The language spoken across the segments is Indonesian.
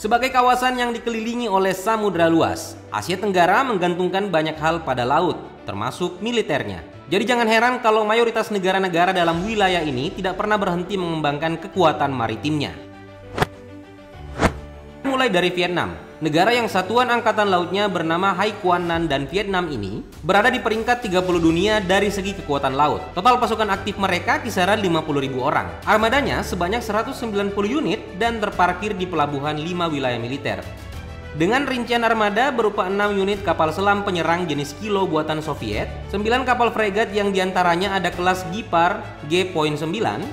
Sebagai kawasan yang dikelilingi oleh samudra luas, Asia Tenggara menggantungkan banyak hal pada laut, termasuk militernya. Jadi jangan heran kalau mayoritas negara-negara dalam wilayah ini tidak pernah berhenti mengembangkan kekuatan maritimnya. Mulai dari Vietnam, negara yang satuan angkatan lautnya bernama Hải Quan Nam dan Vietnam ini berada di peringkat 30 dunia dari segi kekuatan laut. Total pasukan aktif mereka kisaran 50.000 orang. Armadanya sebanyak 190 unit dan terparkir di pelabuhan 5 wilayah militer. Dengan rincian armada berupa 6 unit kapal selam penyerang jenis kilo buatan Soviet, 9 kapal fregat yang diantaranya ada kelas Gipar G.9,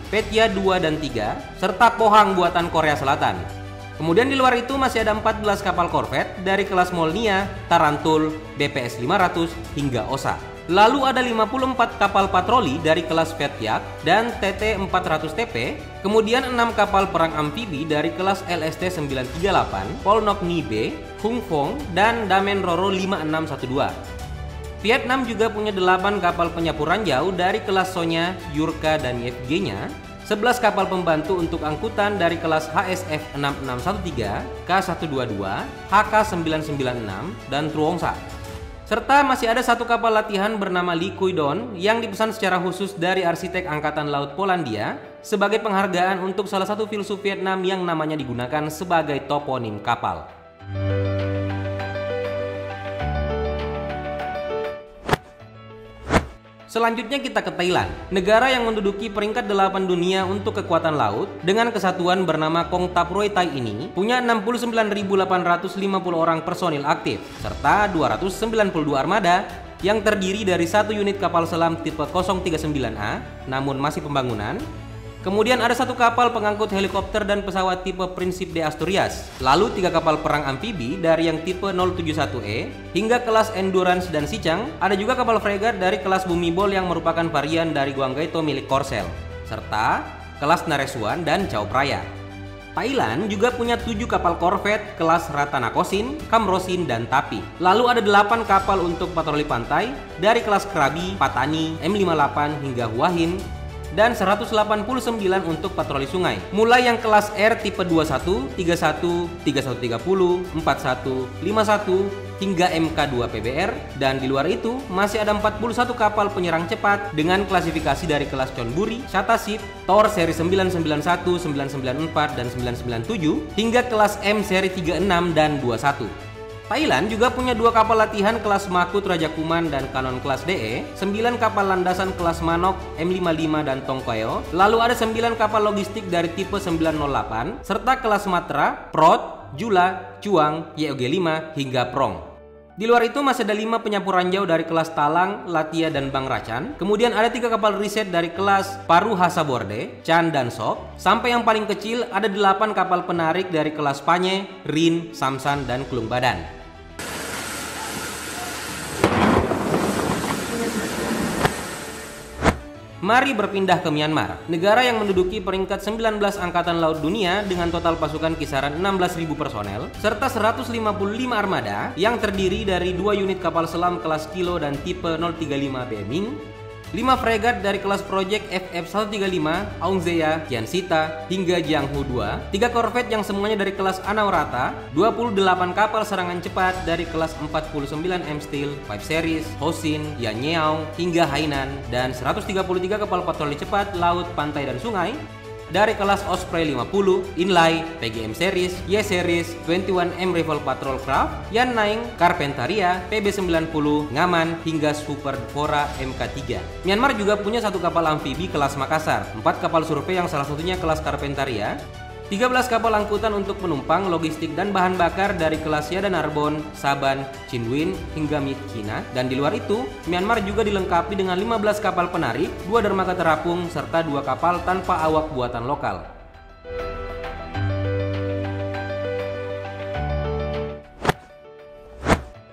Petya 2 dan 3, serta Pohang buatan Korea Selatan. Kemudian di luar itu masih ada 14 kapal korvet dari kelas Molnia, Tarantul, BPS 500 hingga Osa. Lalu ada 54 kapal patroli dari kelas Petyak dan TT 400TP, kemudian 6 kapal perang amfibi dari kelas LST 938, Polnok Nibe, Hung Phong, dan Damen Roro 5612. Vietnam juga punya 8 kapal penyapu ranjau dari kelas Sonya, Yurka, dan YFG-nya, 11 kapal pembantu untuk angkutan dari kelas HSF 6613, K122, HK996, dan Truongsa. Serta masih ada 1 kapal latihan bernama Lee Kui Don yang dipesan secara khusus dari arsitek Angkatan Laut Polandia sebagai penghargaan untuk salah satu filsuf Vietnam yang namanya digunakan sebagai toponim kapal. Selanjutnya kita ke Thailand, negara yang menduduki peringkat 8 dunia untuk kekuatan laut dengan kesatuan bernama Kong Thap Roi Thai ini punya 69.850 orang personil aktif serta 292 armada yang terdiri dari 1 unit kapal selam tipe 039A namun masih pembangunan. Kemudian ada 1 kapal pengangkut helikopter dan pesawat tipe Prinsip de Asturias. Lalu 3 kapal perang amfibi dari yang tipe 071E hingga kelas Endurance dan Sichang. Ada juga kapal fregat dari kelas Bumibol yang merupakan varian dari Guanggaito milik Korsel. Serta kelas Naresuan dan Chao Phraya. Thailand juga punya 7 kapal korvet kelas Ratanakosin, Kamrosin, dan Tapi. Lalu ada 8 kapal untuk patroli pantai dari kelas Krabi, Patani, M58 hingga Hua Hin, dan 189 untuk patroli sungai. Mulai yang kelas R tipe 21, 31, 3130, 41, 51 hingga MK2 PBR, dan di luar itu masih ada 41 kapal penyerang cepat dengan klasifikasi dari kelas Chonburi, Shatasip, Thor seri 991, 994 dan 997 hingga kelas M seri 36 dan 21. Thailand juga punya 2 kapal latihan kelas Makut Raja Kuman dan Kanon kelas DE, 9 kapal landasan kelas Manok, M55 dan Tongkoeo, lalu ada 9 kapal logistik dari tipe 908, serta kelas Matra, Prot, Jula, Cuang, YOG5 hingga Prong. Di luar itu masih ada 5 penyapu ranjau dari kelas Talang, Latia, dan Bang Racan. Kemudian ada 3 kapal riset dari kelas Paru Hasa Borde, Chan, dan Sok. Sampai yang paling kecil ada 8 kapal penarik dari kelas Panye, Rin, Samsan, dan Klung Badan. Mari berpindah ke Myanmar, negara yang menduduki peringkat 19 Angkatan Laut Dunia dengan total pasukan kisaran 16.000 personel, serta 155 armada yang terdiri dari 2 unit kapal selam kelas Kilo dan tipe 035 Beming, 5 fregat dari kelas Project FF135, Aung Zaea, Kiansita, hingga Jianghu 2, 3 korvet yang semuanya dari kelas Anaurata, 28 kapal serangan cepat dari kelas 49 M Steel, 5 Series, Hosin, Yanyeong, hingga Hainan, dan 133 kapal patroli cepat, laut, pantai, dan sungai, dari kelas Osprey 50, Inlay, PGM Series, Y Series, 21M Rifle Patrol Craft, Yan Naing, Carpentaria, PB90, Ngaman, hingga Super Fora MK3. Myanmar juga punya 1 kapal amfibi kelas Makassar, 4 kapal survei yang salah satunya kelas Carpentaria, 13 kapal angkutan untuk penumpang, logistik, dan bahan bakar dari kelas Yada Narbon, Saban, Chinwin, hingga Myitkyina. Dan di luar itu, Myanmar juga dilengkapi dengan 15 kapal penarik, 2 dermaga terapung, serta 2 kapal tanpa awak buatan lokal.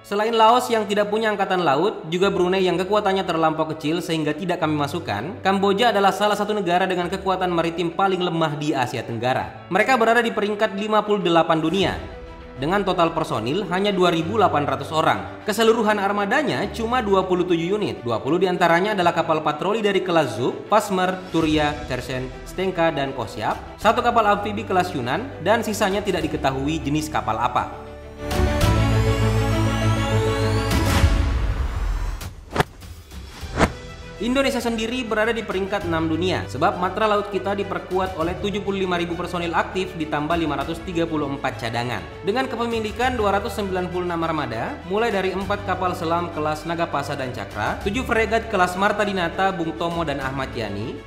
Selain Laos yang tidak punya angkatan laut, juga Brunei yang kekuatannya terlampau kecil sehingga tidak kami masukkan, Kamboja adalah salah satu negara dengan kekuatan maritim paling lemah di Asia Tenggara. Mereka berada di peringkat 58 dunia. dengan total personil hanya 2.800 orang. Keseluruhan armadanya cuma 27 unit. 20 diantaranya adalah kapal patroli dari kelas Zug, Pasmer, Turia, Tersen, Stenka, dan Kosyap, satu kapal amfibi kelas Yunan, dan sisanya tidak diketahui jenis kapal apa. Indonesia sendiri berada di peringkat 6 dunia sebab matra laut kita diperkuat oleh 75.000 personil aktif ditambah 534 cadangan. Dengan kepemilikan 296 armada, mulai dari 4 kapal selam kelas Nagapasa dan Cakra, 7 fregat kelas Marta Dinata, Bung Tomo dan Ahmad Yani,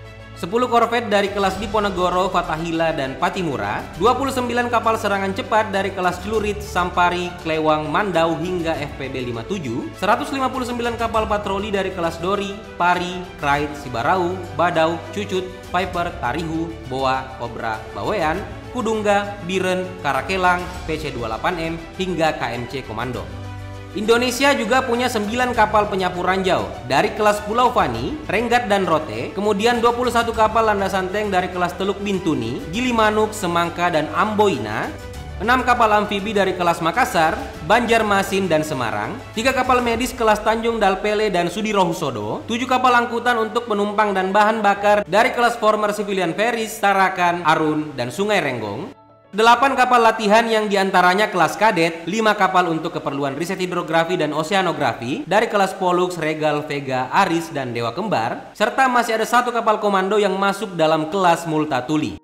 10 korvet dari kelas Diponegoro, Fatahila, dan Patimura, 29 kapal serangan cepat dari kelas Celurit, Sampari, Klewang, Mandau, hingga FPB 57, 159 kapal patroli dari kelas Dori, Pari, Krait, Sibarau, Badau, Cucut, Piper, Tarihu, Boa, Kobra, Bawean, Kudungga, Biren, Karakelang, PC-28M, hingga KMC Komando. Indonesia juga punya 9 kapal penyapu ranjau dari kelas Pulau Fani, Renggat, dan Rote, kemudian 21 kapal landasan tank dari kelas Teluk Bintuni, Gilimanuk, Semangka, dan Amboina, 6 kapal amfibi dari kelas Makassar, Banjarmasin, dan Semarang, 3 kapal medis kelas Tanjung Dalpele dan Sudirohusodo, 7 kapal angkutan untuk penumpang dan bahan bakar dari kelas Former Civilian Ferries, Tarakan, Arun, dan Sungai Renggong, 8 kapal latihan yang diantaranya kelas kadet, 5 kapal untuk keperluan riset hidrografi dan oseanografi dari kelas Pollux, Regal, Vega, Aris, dan Dewa Kembar, serta masih ada 1 kapal komando yang masuk dalam kelas Multatuli.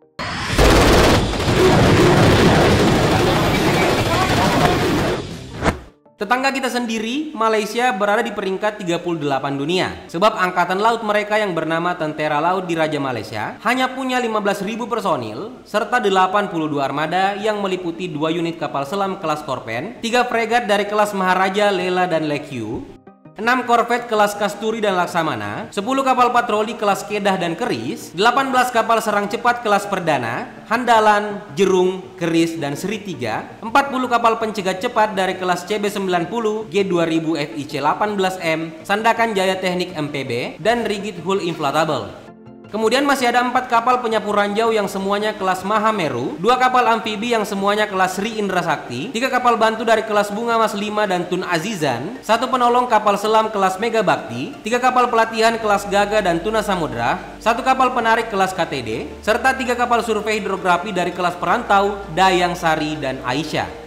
Tetangga kita sendiri, Malaysia, berada di peringkat 38 dunia. Sebab angkatan laut mereka yang bernama Tentera Laut Diraja Malaysia hanya punya 15.000 personil, serta 82 armada yang meliputi 2 unit kapal selam kelas Korpen, 3 fregat dari kelas Maharaja, Lela, dan Lekyu, 6 korvet kelas Kasturi dan Laksamana, 10 kapal patroli kelas Kedah dan Keris, 18 kapal serang cepat kelas Perdana, Handalan, Jerung, Keris, dan Seri 3, 40 kapal pencegat cepat dari kelas CB90, G2000 FIC 18M, Sandakan Jaya Teknik MPB, dan Rigid Hull Inflatable. Kemudian masih ada 4 kapal penyapu ranjau yang semuanya kelas Mahameru, 2 kapal amfibi yang semuanya kelas Sri Indra Sakti, 3 kapal bantu dari kelas Bunga Mas 5 dan Tun Azizan, 1 penolong kapal selam kelas Mega Bakti, 3 kapal pelatihan kelas Gaga dan Tuna Samudra, 1 kapal penarik kelas KTD, serta 3 kapal survei hidrografi dari kelas Perantau, Dayang Sari, dan Aisyah.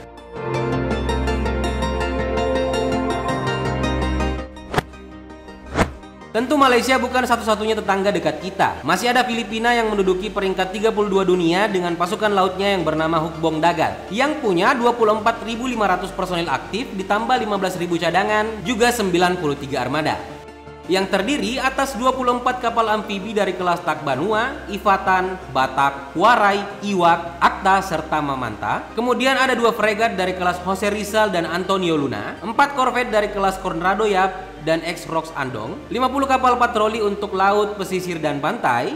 Tentu Malaysia bukan satu-satunya tetangga dekat kita. Masih ada Filipina yang menduduki peringkat 32 dunia dengan pasukan lautnya yang bernama Hukbong Dagat, yang punya 24.500 personil aktif ditambah 15.000 cadangan, juga 93 armada, yang terdiri atas 24 kapal amfibi dari kelas Takbanua, Ifatan, Batak, Warai, Iwak, Akta, serta Mamanta. Kemudian ada 2 fregat dari kelas Jose Rizal dan Antonio Luna, 4 korvet dari kelas Conrado Yap dan X-Rox Andong, 50 kapal patroli untuk laut, pesisir, dan pantai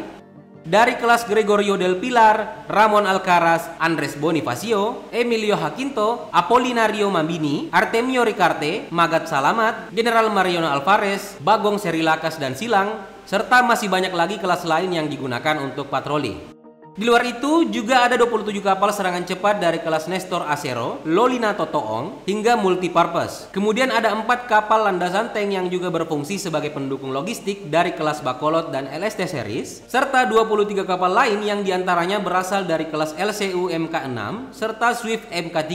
dari kelas Gregorio del Pilar, Ramon Alcaraz, Andres Bonifacio, Emilio Jacinto, Apolinario Mambini, Artemio Ricarte, Magat Salamat, General Mariano Alvarez, Bagong Serilakas, dan Silang, serta masih banyak lagi kelas lain yang digunakan untuk patroli. Di luar itu juga ada 27 kapal serangan cepat dari kelas Nestor Acero, Lolina Totoong, hingga multipurpose. Kemudian ada 4 kapal landasan tank yang juga berfungsi sebagai pendukung logistik dari kelas Bacolod dan LST Series, serta 23 kapal lain yang diantaranya berasal dari kelas LCU MK6 serta Swift MK3.